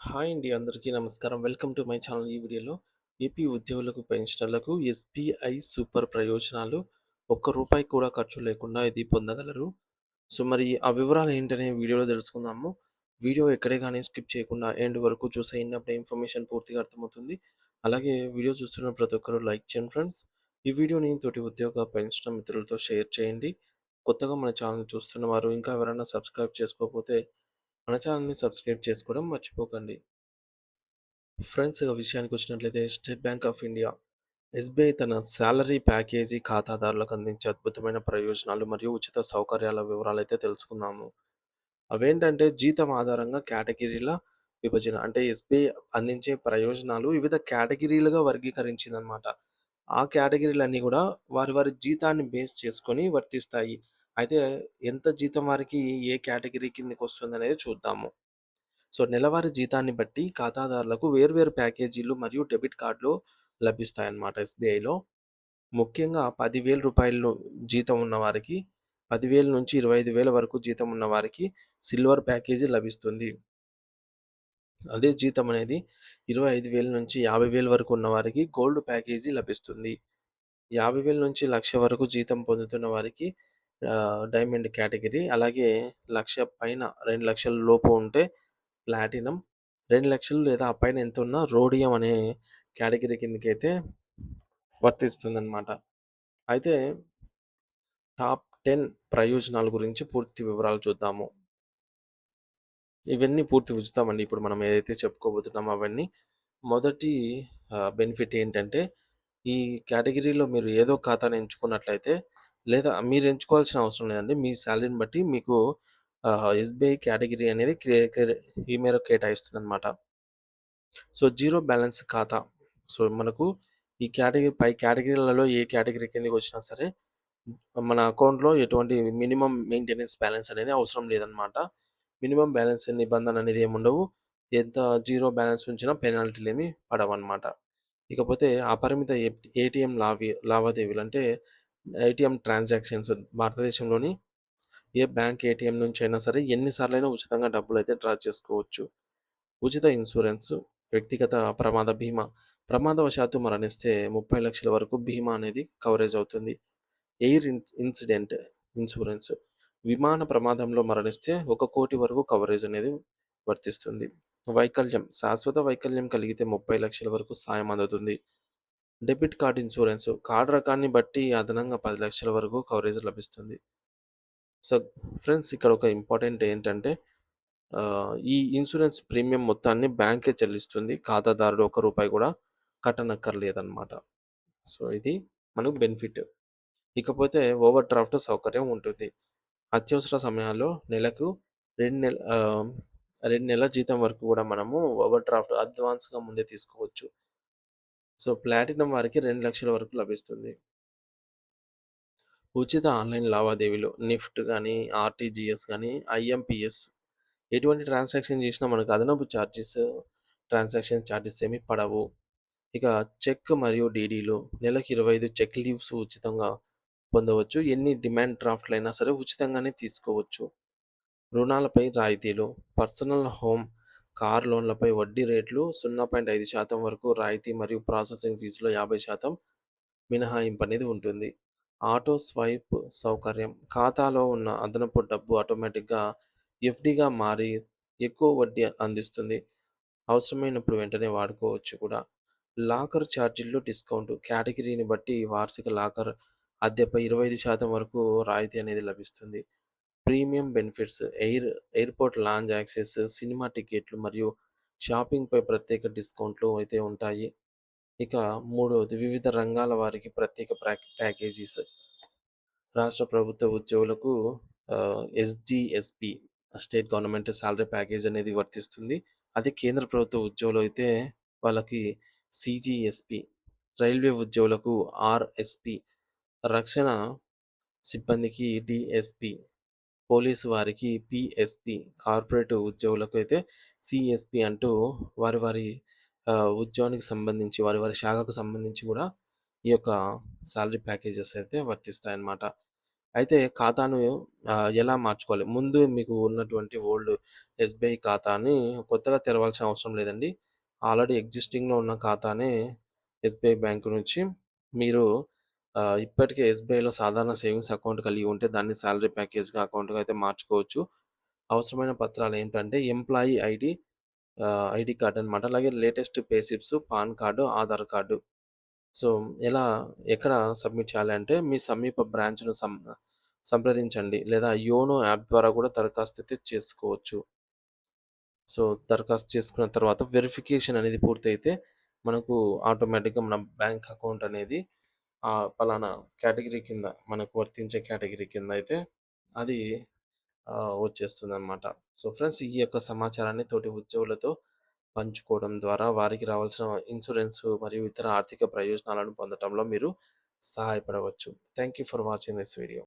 Hi అండి. అందరికీ నమస్కారం. Welcome to my channel. ఈ వీడియోలో ఏపీ ఉద్యోగులకు, పెన్షనర్లకు ఎస్‌బీఐ సూపర్ ప్రయోజనాలు ఒక్క రూపాయి కూడా ఖర్చు లేకుండా ఇది పొందగలరు. సో, మరి ఆ వివరాలు ఏంటనే వీడియోలో తెలుసుకుందాము. వీడియో ఎక్కడే గాని స్కిప్ చేయకుండా ఎండ్ వరకు చూసేయండి. అప్పుడే ఇన్ఫర్మేషన్ పూర్తిగా అర్థమవుతుంది. అలాగే వీడియో చూస్తున్న ప్రతి ఒక్కరు లైక్ చేయండి ఫ్రెండ్స్. ఈ వీడియోని తోటి ఉద్యోగ, పెన్షనర్ మిత్రులతో షేర్ చేయండి. కొత్తగా మన ఛానల్ చూస్తున్న వారు ఇంకా ఎవరైనా సబ్స్క్రైబ్ చేసుకోకపోతే మన ఛానల్‌ని సబ్స్క్రైబ్ చేసుకోవడం మర్చిపోకండి. ఫ్రెండ్స్ ఇక విషయానికొచ్చినట్లయితే state bank of India SBI తన సాలరీ ప్యాకేజీ ఖాతాదారులకు అందించే అద్భుతమైన ప్రయోజనాలు మరియు ఉచిత సౌకర్యాల వివరాలైతే తెలుసుకుందాము. అవేంటంటే జీతం ఆధారంగా కేటగిరీల విభజన. అంటే ఎస్‌బీఐ అందించే ప్రయోజనాలు వివిధ కేటగిరీలుగా వర్గీకరించిందనమాట. ఆ కేటగిరీలన్నీ గూడా వారి వారి జీతాన్ని బేస్ చేసుకొని వర్తిస్తాయి. అయితే ఎంత జీతం వారికి ఏ కేటగిరీ కిందకొస్తుందనేది చూద్దాము. సో, నెలవారీ జీతాన్ని బట్టి ఖాతాదారులకు వేర్వేరు ప్యాకేజీలు మరియు డెబిట్ కార్డులు లభిస్తాయన్నమాట ఎస్‌బీఐలో. ముఖ్యంగా రూ. 10,000 జీతం ఉన్నవారికి 10,000-25,000 వరకు జీతం ఉన్నవారికి సిల్వర్ ప్యాకేజీ లభిస్తుంది. అదే జీతం అనేది 25,000-50,000 వరకు ఉన్నవారికి గోల్డ్ ప్యాకేజీ లభిస్తుంది. 50,000-1,00,000 వరకు జీతం పొందుతున్న వారికి డైమండ్ కేటగిరీ. అలాగే 1,00,000 పైన 2,00,000 లోపు ఉంటే ప్లాటినం. 2,00,000 లేదా ఆ పైన ఎంతున్నా రోడియం అనే కేటగిరీ కిందకైతే వర్తిస్తుందనమాట. అయితే టాప్ 10 ప్రయోజనాల గురించి పూర్తి వివరాలు చూద్దాము. ఇవన్నీ పూర్తి ఉచితమండి. ఇప్పుడు మనం ఏదైతే చెప్పుకోబోతున్నామో అవన్నీ. మొదటి బెనిఫిట్ ఏంటంటే, ఈ కేటగిరీలో మీరు ఏదో ఖాతాను ఎంచుకున్నట్లయితే, లేదా మీరు ఎంచుకోవాల్సిన అవసరం లేదండి. మీ సాలరీని బట్టి మీకు ఎస్‌బీఐ కేటగిరీ అనేది ఈ మేరకు కేటాయిస్తుందనమాట. సో, జీరో బ్యాలెన్స్ ఖాతా. సో, మనకు ఈ పై కేటగిరీలలో ఏ కేటగిరీ కిందకొచ్చినా సరే, మన అకౌంట్‌లో ఎటువంటి మినిమమ్ మెయింటెనెన్స్ బ్యాలెన్స్ అనేది అవసరం లేదనమాట. మినిమమ్ బ్యాలెన్స్ నిబంధన అనేది ఏముండవు. ఎంత జీరో బ్యాలెన్స్ ఉంచినా పెనాల్టీలేమి పడవనమాట. ఇకపోతే అపరిమిత ఏటీఎం లావాదేవీలు అంటే ఏటీఎం ట్రాన్సాక్షన్స్ భారతదేశంలోని ఏ బ్యాంక్ ఏటీఎం నుంచైనా సరే ఎన్ని సార్లైనా ఉచితంగా డబ్బులైతే డ్రా చేసుకోవచ్చు. ఉచిత ఇన్సూరెన్స్, వ్యక్తిగత ప్రమాద బీమా. ప్రమాదవశాత్తు మరణిస్తే 30,00,000 వరకు బీమా అనేది కవరేజ్ అవుతుంది. Air incident insurance. విమాన ప్రమాదంలో మరణిస్తే 1,00,00,000 వరకు కవరేజ్ అనేది వర్తిస్తుంది. వైకల్యం. శాశ్వత వైకల్యం కలిగితే 30,00,000 వరకు సాయం అందుతుంది. Debit card insurance. కార్డ్ రకాన్ని బట్టి అదనంగా 10,00,000 వరకు కవరేజ్ లభిస్తుంది. సో, ఫ్రెండ్స్ ఇక్కడ ఒక ఇంపార్టెంట్ ఏంటంటే ఈ ఇన్సూరెన్స్ ప్రీమియం మొత్తాన్ని బ్యాంకే చెల్లిస్తుంది. ఖాతాదారుడు ఒక్క రూపాయి కూడా కట్టనక్కర్లేదన్నమాట. సో, ఇది మనకు బెనిఫిట్. ఇకపోతే ఓవర్ డ్రాఫ్ట్ సౌకర్యం ఉంటుంది. అత్యవసర సమయాల్లో నెలకు 2 నెల 2 నెలల జీతం వరకు కూడా మనము ఓవర్ డ్రాఫ్ట్ అడ్వాన్స్‌గా ముందే తీసుకోవచ్చు. సో, ప్లాటినం వారికి 2,00,000 వరకు లభిస్తుంది. ఉచిత ఆన్‌లైన్ లావాదేవీలు నిఫ్ట్ గానీ, ఆర్‌టీజీఎస్ గానీ, ఐఎంపీఎస్ ఎటువంటి ట్రాన్సాక్షన్ చేసినా మనకు అదనపు ట్రాన్సాక్షన్ చార్జెస్ ఏమి పడవు. ఇక చెక్ మరియు డీడీలు నెలకు 25 చెక్ లీవ్స్ ఉచితంగా పొందవచ్చు. ఎన్ని డిమాండ్ డ్రాఫ్ట్‌లైనా సరే ఉచితంగానే తీసుకోవచ్చు. రుణాలపై రాయితీలు పర్సనల్ హోమ్, కార్ లోన్లపై వడ్డీ రేట్లు 0.5% వరకు రాయితీ మరియు ప్రాసెసింగ్ ఫీజులో 50% మినహాయింపు అనేది ఉంటుంది. ఆటో స్వైప్ సౌకర్యం ఖాతాలో ఉన్న అదనపు డబ్బు ఆటోమేటిక్‌గా ఎఫ్‌డీగా మారి ఎక్కువ వడ్డీ అందిస్తుంది. అవసరమైనప్పుడు వెంటనే వాడుకోవచ్చు కూడా. లాకర్ ఛార్జీల్లో డిస్కౌంట్ కేటగిరీని బట్టి వార్షిక లాకర్ అద్దెపై 25% వరకు రాయితీ అనేది లభిస్తుంది. Premium benefits airport lounge access, cinema టికెట్లు మరియు షాపింగ్‌పై ప్రత్యేక డిస్కౌంట్లు అయితే ఉంటాయి. ఇక మూడోది వివిధ రంగాల వారికి ప్రత్యేక ప్యాకేజీస్. రాష్ట్ర ప్రభుత్వ ఉద్యోగులకు ఎస్‌జీఎస్‌పీ స్టేట్ గవర్నమెంట్ సాలరీ ప్యాకేజ్ అనేది వర్తిస్తుంది. అదే కేంద్ర ప్రభుత్వ ఉద్యోగులు అయితే వాళ్ళకి సీజీఎస్‌పీ, రైల్వే ఉద్యోగులకు ఆర్‌ఎస్‌పీ, రక్షణ సిబ్బందికి డీఎస్‌పీ, పోలీసు వారికి పీఎస్‌పీ, కార్పొరేట్ ఉద్యోగులకు అయితే సీఎస్‌పీ అంటూ వారి వారి ఉద్యోగానికి సంబంధించి వారి వారి శాఖకు సంబంధించి కూడా ఈ యొక్క సాలరీ ప్యాకేజెస్ అయితే వర్తిస్తాయన్నమాట. అయితే ఖాతాను ఎలా మార్చుకోవాలి? ముందు మీకు ఉన్నటువంటి ఓల్డ్ ఎస్‌బీఐ ఖాతాని కొత్తగా తెరవాల్సిన అవసరం లేదండి. ఆల్రెడీ ఎగ్జిస్టింగ్‌లో ఉన్న ఖాతానే ఎస్‌బీఐ బ్యాంక్ నుంచి మీరు ఇప్పటికే ఎస్‌బీఐలో సాధారణ సేవింగ్స్ అకౌంట్ కలిగి ఉంటే దాన్ని సాలరీ ప్యాకేజ్‌గా అకౌంట్‌గా అయితే మార్చుకోవచ్చు. అవసరమైన పత్రాలేంటంటే ఎంప్లాయీ ఐడీ కార్డ్ అనమాట. అలాగే latest pay slips, pan card, Aadhaar card. So, ఎలా ఎక్కడ సబ్మిట్ చేయాలంటే మీ సమీప బ్రాంచ్‌ను సంప్రదించండి. లేదా యోనో యాప్ ద్వారా కూడా దరఖాస్తు అయితే చేసుకోవచ్చు. సో, దరఖాస్తు చేసుకున్న తర్వాత వెరిఫికేషన్ అనేది పూర్తయితే మనకు ఆటోమేటిక్‌గా మన బ్యాంక్ అకౌంట్ అనేది పలానా కేటగిరీ కింద మనకు వర్తించే కేటగిరీ కింద అయితే అది వచ్చేస్తుందనమాట. సో, ఫ్రెండ్స్ ఈ యొక్క సమాచారాన్ని తోటి ఉద్యోగులతో పంచుకోవడం ద్వారా వారికి రావాల్సిన ఇన్సూరెన్సు మరియు ఇతర ఆర్థిక ప్రయోజనాలను పొందటంలో మీరు సహాయపడవచ్చు. Thank you for watching this video.